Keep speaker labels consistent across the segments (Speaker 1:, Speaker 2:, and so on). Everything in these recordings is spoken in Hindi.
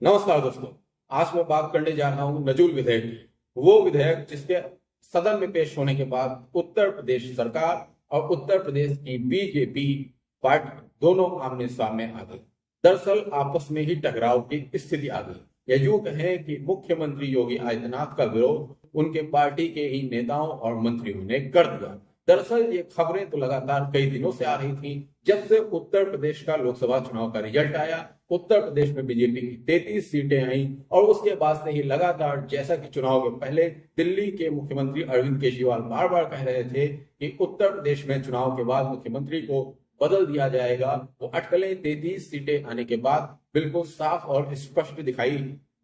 Speaker 1: नमस्कार दोस्तों। आज मैं बात करने जा रहा हूं नजूल विधेयक की। वो विधेयक जिसके सदन में पेश होने के बाद उत्तर प्रदेश सरकार और उत्तर प्रदेश की बीजेपी पार्टी दोनों आमने सामने आ गई। दरअसल आपस में ही टकराव की स्थिति आ गई। या यूं कहें कि मुख्यमंत्री योगी आदित्यनाथ का विरोध उनके पार्टी के ही नेताओं और मंत्रियों ने कर दिया। दरअसल ये खबरें तो लगातार कई दिनों से आ रही थी। जब से उत्तर प्रदेश का लोकसभा चुनाव का रिजल्ट आया, उत्तर प्रदेश में बीजेपी की 33 सीटें आई और उसके बाद से ही लगातार, जैसा कि चुनाव के पहले दिल्ली के मुख्यमंत्री अरविंद केजरीवाल बार बार कह रहे थे कि उत्तर प्रदेश में चुनाव के बाद मुख्यमंत्री को बदल दिया जाएगा, वो अटकलें 33 सीटें आने के बाद बिल्कुल साफ और स्पष्ट दिखाई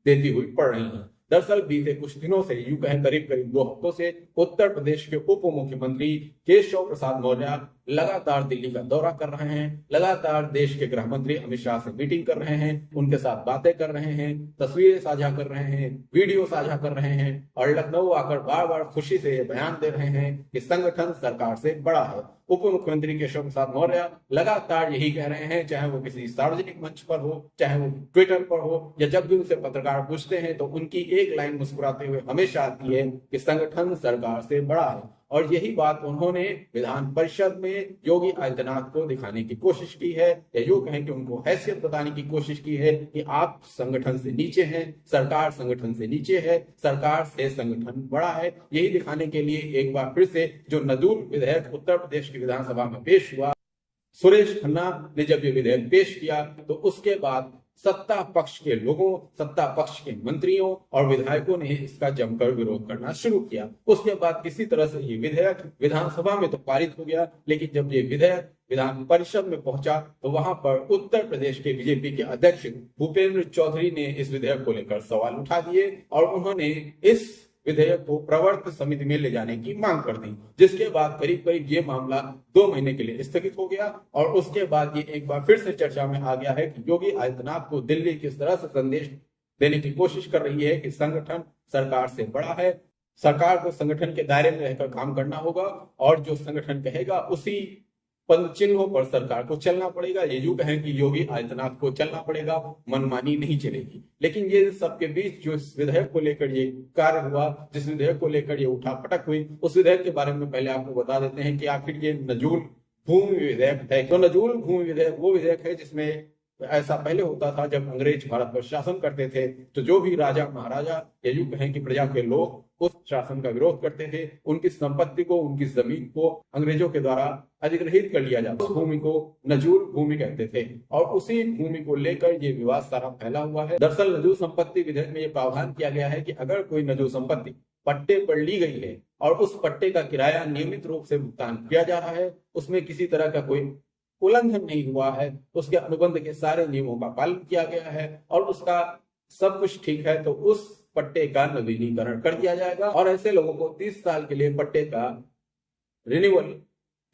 Speaker 1: देती हुई पड़ रही हैं। दरअसल बीते कुछ दिनों से, यूं कहें करीब करीब 2 हफ्तों से, उत्तर प्रदेश के उप मुख्यमंत्री केशव प्रसाद मौर्य लगातार दिल्ली का दौरा कर रहे हैं, लगातार देश के गृह मंत्री अमित शाह से मीटिंग कर रहे हैं, उनके साथ बातें कर रहे हैं, तस्वीरें साझा कर रहे हैं, वीडियो साझा कर रहे हैं और लखनऊ आकर बार बार खुशी से ये बयान दे रहे हैं कि संगठन सरकार से बड़ा है। उप मुख्यमंत्री केशव प्रसाद मौर्य लगातार यही कह रहे हैं, चाहे वो किसी सार्वजनिक मंच पर हो, चाहे वो ट्विटर पर हो, या जब भी उनसे पत्रकार पूछते हैं तो उनकी एक लाइन मुस्कुराते हुए हमेशा आती है कि संगठन सरकार से बड़ा है। और यही बात उन्होंने विधान परिषद में योगी आदित्यनाथ को दिखाने की कोशिश की है, या यूं कहें कि उनको हैसियत बताने की कोशिश की है कि आप संगठन से नीचे हैं, सरकार संगठन से नीचे है, सरकार से संगठन बड़ा है। यही दिखाने के लिए एक बार फिर से जो नजूल विधेयक उत्तर प्रदेश की विधानसभा में पेश हुआ, सुरेश खन्ना ने जब ये विधेयक पेश किया तो उसके बाद सत्ता पक्ष के लोगों, सत्ता पक्ष के मंत्रियों और विधायकों ने इसका जमकर विरोध करना शुरू किया। उसके बाद किसी तरह से ये विधेयक विधानसभा में तो पारित हो गया, लेकिन जब ये विधेयक विधान परिषद में पहुंचा तो वहां पर उत्तर प्रदेश के बीजेपी के अध्यक्ष भूपेंद्र चौधरी ने इस विधेयक को लेकर सवाल उठा दिए और उन्होंने इस विधेयक को प्रवर्तन समिति में ले जाने की मांग कर दी, जिसके बाद करीब करीब ये मामला 2 महीने के लिए स्थगित हो गया। और उसके बाद ये एक बार फिर से चर्चा में आ गया है कि योगी आदित्यनाथ को दिल्ली किस तरह से संदेश देने की कोशिश कर रही है कि संगठन सरकार से बड़ा है, सरकार को संगठन के दायरे में रहकर काम करना होगा और जो संगठन कहेगा उसी पद चिन्हों पर सरकार को चलना पड़ेगा। ये यूं कहें कि योगी आदित्यनाथ को चलना पड़ेगा, मनमानी नहीं चलेगी। लेकिन ये सबके बीच जो इस विधेयक को लेकर ये कार्य हुआ, जिस विधेयक को लेकर ये उठापटक हुई, उस विधेयक के बारे में पहले आपको बता देते हैं कि आखिर ये नजूल भूमि विधेयक है। तो नजूल भूमि विधेयक वो विधेयक है जिसमें ऐसा पहले होता था जब अंग्रेज भारत पर शासन करते थे तो जो भी राजा महाराजा या यूं कहें कि प्रजा के लोग उस शासन का विरोध करते थे, उनकी संपत्ति को, उनकी जमीन को अंग्रेजों के द्वारा अधिग्रहित कर लिया जाता। उस भूमि को नजूल भूमि कहते थे और उसी भूमि को लेकर ये विवाद सारा फैला हुआ है। दरअसल नजूल संपत्ति विधेयक में ये प्रावधान किया गया है कि अगर कोई नजूल संपत्ति पट्टे पर ली गई है और उस पट्टे का किराया नियमित रूप से भुगतान किया जा रहा है, उसमें किसी तरह का कोई उल्लंघन नहीं हुआ है, उसके अनुबंध के सारे नियमों का पालन किया गया है और उसका सब कुछ ठीक है, तो उस पट्टे का नवीनीकरण कर दिया जाएगा और ऐसे लोगों को 30 साल के लिए पट्टे का रिन्यूअल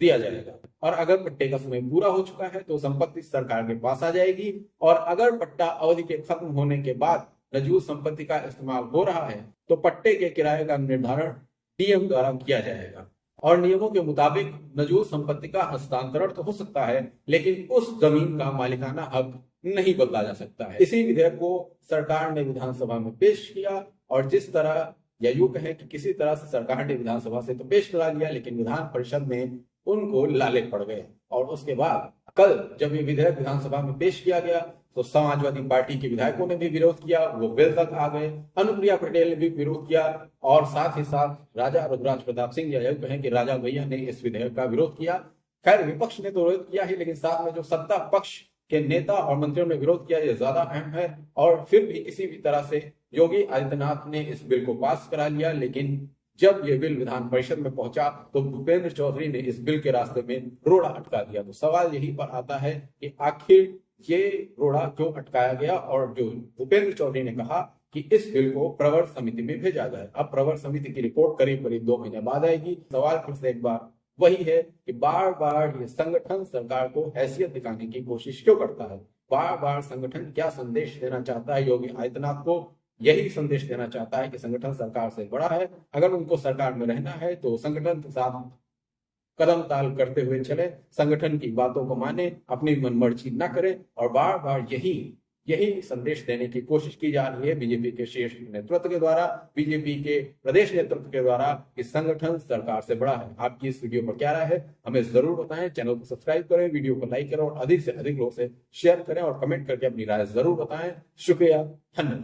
Speaker 1: दिया जाएगा। और अगर पट्टे का समय पूरा हो चुका है तो संपत्ति सरकार के पास आ जाएगी और अगर पट्टा अवधि के खत्म होने के बाद नजूल संपत्ति का इस्तेमाल हो रहा है तो पट्टे के किराए का निर्धारण डीएम द्वारा किया जाएगा और नियमों के मुताबिक नजूल संपत्ति का हस्तांतरण तो हो सकता है, लेकिन उस जमीन का मालिकाना हक नहीं बदला जा सकता है। इसी विधेयक को सरकार ने विधानसभा में पेश किया और जिस तरह, या यूं कहें कि किसी तरह से सरकार ने विधानसभा से तो पेश करा लिया, लेकिन विधान परिषद में उनको लाले पड़ गए। और उसके बाद कल जब ये विधेयक विधानसभा में पेश किया गया तो समाजवादी पार्टी के विधायकों ने भी विरोध किया, वो वेल तक आ गए। अनुप्रिया पटेल ने भी विरोध किया और साथ ही साथ राजा रुद्राज प्रताप सिंह, या कहें कि राजा भैया, ने इस विधेयक का विरोध किया। खैर विपक्ष ने तो विरोध किया ही, लेकिन साथ में जो सत्ता पक्ष के नेता और मंत्रियों ने विरोध किया, ये ज्यादा अहम है। और फिर भी किसी भी तरह से योगी आदित्यनाथ ने इस बिल को पास करा लिया, लेकिन जब ये बिल विधान परिषद में पहुंचा तो भूपेंद्र चौधरी ने इस बिल के रास्ते में रोड़ा अटका दिया। तो सवाल यही पर आता है कि आखिर ये रोड़ा क्यों अटकाया गया, और जो भूपेंद्र चौधरी ने कहा कि इस बिल को प्रवर समिति में भेजा जाए। अब प्रवर समिति की रिपोर्ट करीब करीब 2 महीने बाद आएगी। सवाल फिर से एक बार वही है कि बार बार ये संगठन सरकार को हैसियत दिखाने की कोशिश क्यों करता है। बार बार संगठन क्या संदेश देना चाहता है योगी आदित्यनाथ को? यही संदेश देना चाहता है कि संगठन सरकार से बड़ा है, अगर उनको सरकार में रहना है तो संगठन के साथ कदम ताल करते हुए चले, संगठन की बातों को माने, अपनी मनमर्जी न करें। और बार बार यही यही संदेश देने की कोशिश की जा रही है बीजेपी के शीर्ष नेतृत्व के द्वारा, बीजेपी के प्रदेश नेतृत्व के द्वारा कि संगठन सरकार से बड़ा है। आपकी इस वीडियो पर क्या राय है हमें जरूर बताएं। चैनल को सब्सक्राइब करें, वीडियो को लाइक करें और अधिक से अधिक लोगों से शेयर करें और कमेंट करके अपनी राय जरूर बताएं। शुक्रिया, धन्यवाद।